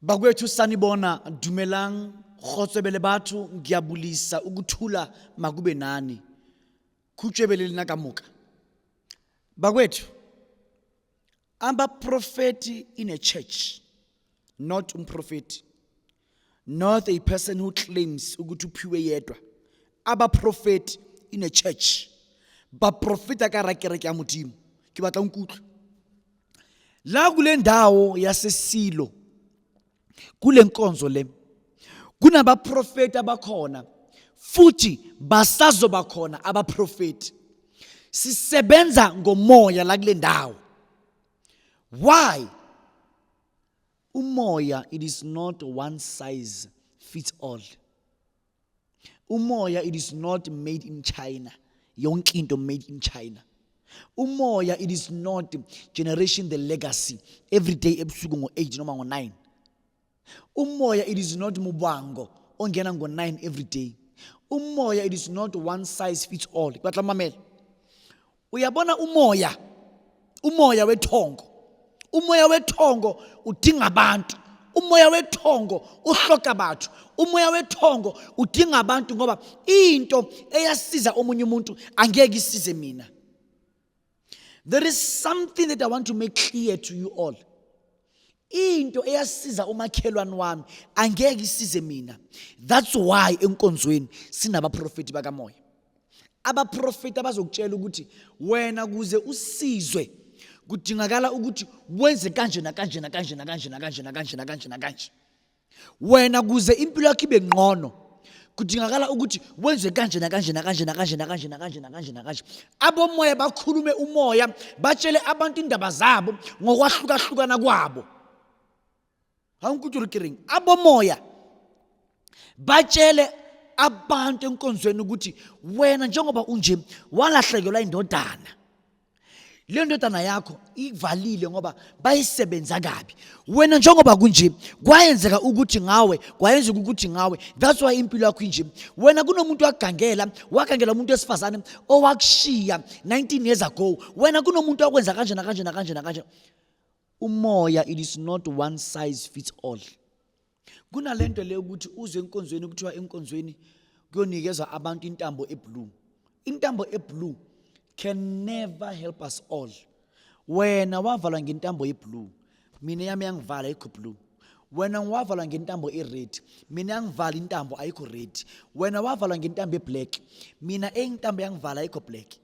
Bakwethu sanibona, dumelang, kgotsebele batho, ngiyabulisa, ukuthula makube nani. Khutshebele lina kamuka. Bakwethu, prophet in a church, not prophet, not a person who claims ukuthi uphiwe yedwa. Prophet in a church, ba profeta ka rakereke ya Modimo. Ke batla nkutlwe. La kule ndawo yaseSilo, kule nkonzo le, kunabaprofeti abakhona, futhi basazoba khona abaprofeti. Sisebenza ngomoya la kule ndawo. Why? Umoya, it is not one size fits all. Umoya, it is not made in China. Yonke into made in China. Umoya, it is not generation the legacy. Every day ebusuku ngo-8 noma ngo-9. Umoya, it is not mubango ongena ngo-9 every day. Umoya, it is not one size fits all. Batla mamela. Uyabona umoya wethongo. Umoya wethongo udinga abantu. Umoya wethongo uhloka abantu. Umoya wethongo udinga abantu ngoba into eyasiza omunye umuntu angeke isize mina. There is something that I want to make clear to you all. Into eyasiza umakhelwane wami angeke isize mina. That's why enkonzweni sinabaprofeti bakamoya. Abaprofeti abazokutshela ukuthi wena kuze usizwe kudingakala ukuthi wenze kanje na kanje na kanje na kanje na kanje na kanje na kanje na kanje. Wena kuze impilo yakho ibe ngcono kudingakala ukuthi wenze kanje na kanje na kanje na kanje na kanje na kanje na kanje na kanje. Abomoya bakhulume umoya, batshele abantu indaba zabo ngokwahlukahlukana kwabo. Hawunkuthulikiring. Abomoya batshele abantu enkonzweni ukuthi wena njengoba unje walahlekelwa indodana. Le ndodana yakho ivalile ngoba bayisebenza kabi. Wena njengoba kunje kwayenzeka ukuthi ngawe, that's why impilo yakho inje. Wena kunomuntu wakangela umuntu wesifazane owakushiya 19 years ago. Wena kunomuntu wakwenza kanje na kanje na kanje na kanje. Umoya, it is not one size fits all. Kunalento le ukuthi uzwe enkonzweni kuthiwa enkonzweni kuyonikezwa abantu intambo eblue. Intambo eblue can never help us all. Wena wavalwa ngentambo eblue, mina yami yangivala ayikho blue. Wena wavalwa ngentambo ered, mina yangivala intambo ayikho red. Wena wavalwa ngentambo eblack, mina intambo yangivala ayikho black.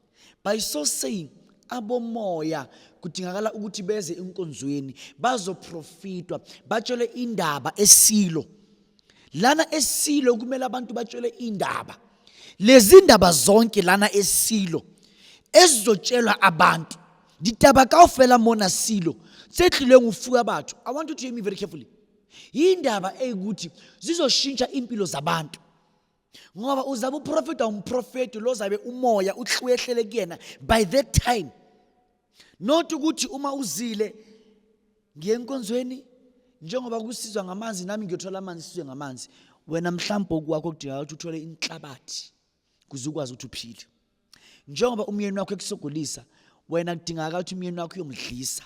By so saying, abomoya kudingakala ukuthi beze enkonzweni bazoprofitwa, batshele indaba eSilo. Lana eSilo kumele abantu batshele indaba. Lezi ndaba zonke lana eSilo ezizotshelwa abantu. Ditaba kaofela mona Silo setlile ngufuka batho. I want you to hear me very carefully. Indaba eyikuthi zizoshintsha impilo zabantu. Ngoba uzabe uprofeta umprofeti lo zabe umoya uhlwehlele kuyena by that time. Not ukuthi uma uzile ngiyenkonzweni njengoba kusizwa ngamanzi nami ngiyothola amanzi sizwe ngamanzi. Wena mhlambo kwakho kudinga ukuthi uthole inhlabathi kuze ukwazi ukuthi uphile. Njengoba umyeni wakho ekusogolisa, wena kudingakala ukuthi umyeni wakho uyomdlisa.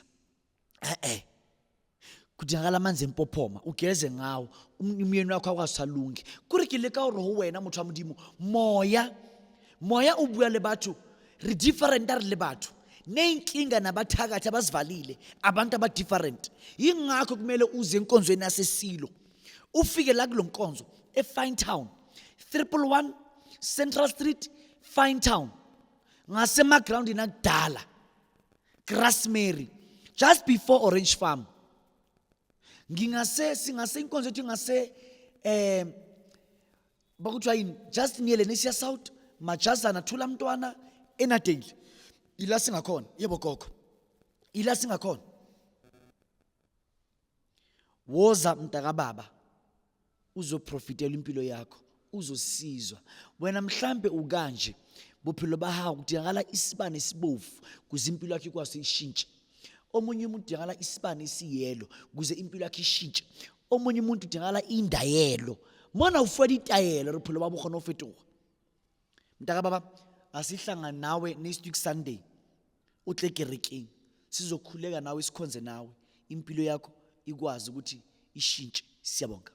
Kudingakala amanzi empophoma ugeze ngawo umyeni wakho akwasalungi. Kurikile ka roho wena motho wa Modimo, moya ubuya le batho re different le batho. Neinkinga nabathakathi abasivalile abantu aba different. Yingakho kumele uze enkonzweni yaseSilo. Ufike la kulo nkonzo eFine Town 111 Central Street, Fine Town. Ngasema ground inakudala Grassmary, just before Orange Farm. Singase inkonzo ethi ngase bakuthiwa yini, just near Lenesia South, Majazana Thula Mntwana Enadale. Ila singakhona, yebo gogo. Ila singakhona. Woza mntaka baba uzoprofitela impilo yakho, uzosizwa. Wena mhlambe ukanje bophelo bahawu kudingakala isibane esibovu kuze impilo yakho ikwazi ishintshe. Omunye umuntu udingakala isibane esiyelo kuze impilo yakho ishintshe. Omunye umuntu udingakala indayelo. Mona ufwela itayelo bophelo babo khona ofetoga. Mntaka baba asihlanga nawe next week Sunday utle kerekeng sizokhuleka nawe sikhonze nawe impilo yakho ikwazi ukuthi ishintshe. Siyabonga.